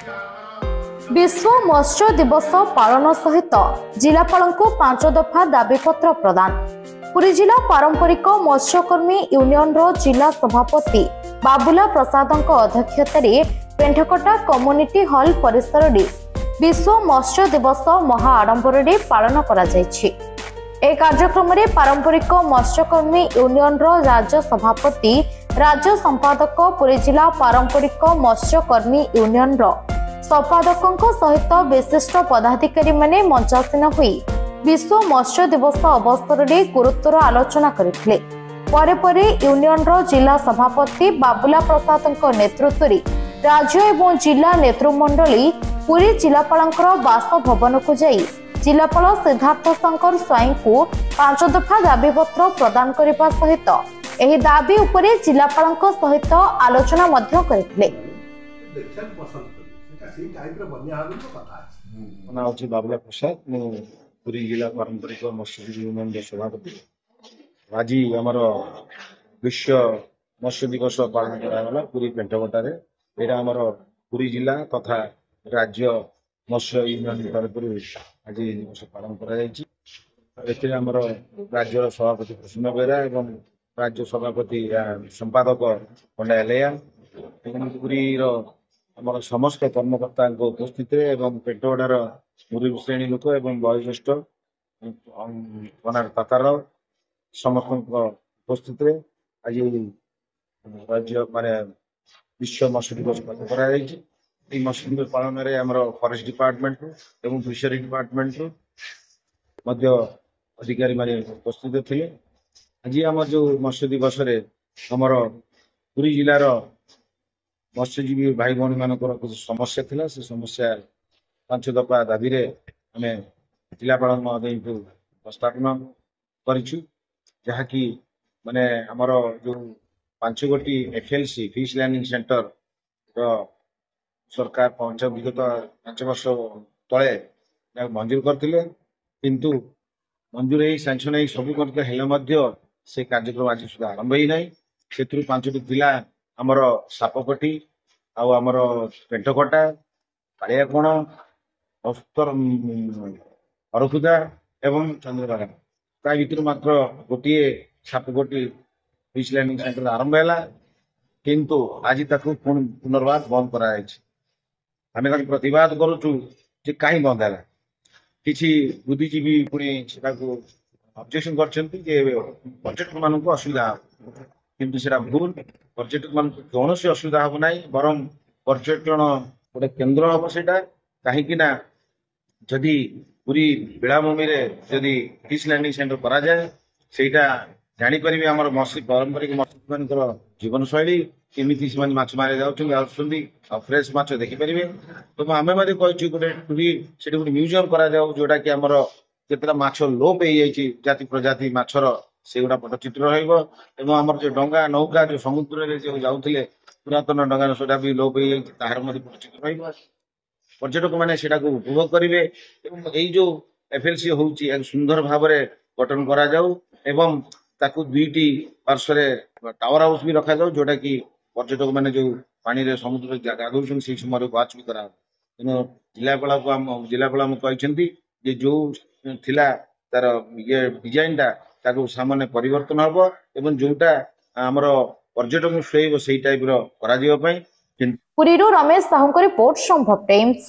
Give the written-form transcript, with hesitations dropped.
विश्व मत्स्य दिवस पालन सहित जिलापाल को 5 दफा दाबीपत्र प्रदान। पुरी जिला पारंपरिक मत्स्यकर्मी यूनियन रो जिला सभापति बाबुला प्रसाद अध्यक्षतार पेंठकटा कम्युनिटी हॉल परिसर में विश्व मत्स्य दिवस महा आडंबर पालन करा जायछि। ए कार्यक्रम में पारंपरिक मत्स्यकर्मी यूनियन रो राज्य सभापति राज्य संपादक पुरी जिला पारंपरिक मत्स्यकर्मी यूनियन रो संपादकों सहित विशिष्ट पदाधिकारी माने मंचासीन हुई विश्व मत्स्य दिवस अवसर में गुरुत्वर आलोचना करथिले। परे परे यूनियन रो जिला सभापति बाबुला प्रसाद नेतृत्व में राज्य एवं जिला नेतृमंडली पुरी जिलापालंकर बासभवन को जाई जिलापाल सिद्धार्थ शंकर स्वाई को 5 दफा दाबीपत्र प्रदान करने सहित एही दाबी उपरे जिलापालंक सहित आलोचना मध्य करथिले। बाबुला प्रसाद पुरी जिला पारंपरिक मत्स्य यूनियन सभापति। आज आमर विश्व मत्स्य दिवस पालन करागला पुरी पेंटकटारे। यहाँ आमर पुरी जिला तथा राज्य मत्स्य यूनियन तरफ आज दिवस पालन कर राज्य सभापति कृष्ण बेरा एवं राज्य सभापति संपादक पंडा एलैया पुरी आमर समस्त कर्मकर्ता उपस्थित एवं पेंटगड़ार मुरबी श्रेणी लोक एवं वयोज्येष्ठ तातार समस्त उपस्थित आज राज्य माने विश्व मत्स्य दिवस पालन कर मत्स्य दिवस पालन में आमर फॉरेस्ट डिपार्टमेंट एवं फिशरी डिपार्टमेंट अधिकारी माने उपस्थित थे। आज आम जो मत्स्य दिवस आमर पुरी जिलार मत्स्यजीवी भाई भौणी मान कुछ समस्या थिला से समस्या 5 दफा दाबी आम जिलापाल महोदय को उपस्थापन करिछु जहाँकि माने आमर जो 5 गोटी FLC फिश लैंडिंग सेंटर सरकार विगत 5 वर्ष तले मंजूर करथिले किंतु मंजूर ही सैंक्शन ही सब करते से कार्यक्रम आज सुधा आरंभ ही ना। से 5टी जिला आमर सापकोटी आमर पेंटकटा कालियाकोण हरखुदा एवं चंद्रभागा ता भर मात्र गोटे सापकोटी फिश लैंडिंग सेंटर आरंभ है किंतु आज ताकू पुनर्वार बंद कराई। आम प्रतिवाद करुचु जे कहीं बंद है किसी बुद्धिजीवी पुणी ऑब्जेक्शन पर्यटक मान असुविधा किंतु सेटा भूल पर्यटक मान कौन असुविधा हम ना बरं पर्यटन गोटे केन्द्र हम से कहीं जदि पूरी बेलाभूमि जदि फिश लैंडिंग सेंटर करा जाए सेटा जापर आम मत्स्य पारंपरिक मत्स्य मान जीवन शैली केमी से माछ मारे जा फ्रेश माछ देखिपारे। तो आम कही गोटे गोटे म्यूजियम करा जोटा कि आमर केतटा माछ लोप हो जाति प्रजाति माछर से गुड़ा पटचित्र रमर जो डंगा नौका जो समुद्र जो जाऊे पुरातन डंगा सेटा भी लोप हो पटचित्र पर्यटक मैंने उपभोग करेंगे। यही जो FLC हूँ सुंदर भाव गठन करा एवं ताकू 2टी पार्श्व टावर हाउस भी रखा जाऊ जोटा कि पर्यटक मैंने जो पानी रे समुद्र गाधौन से समय वाच भी करा तेणु जिलापाल कहते जो थिला तार ये डिजाइन टा सामान्य परिवर्तन हम एवं जोटा आमर पर्यटक सुहेब से टाइप करा। पुरीरू रमेश साहू रिपोर्ट संभव टाइम्स।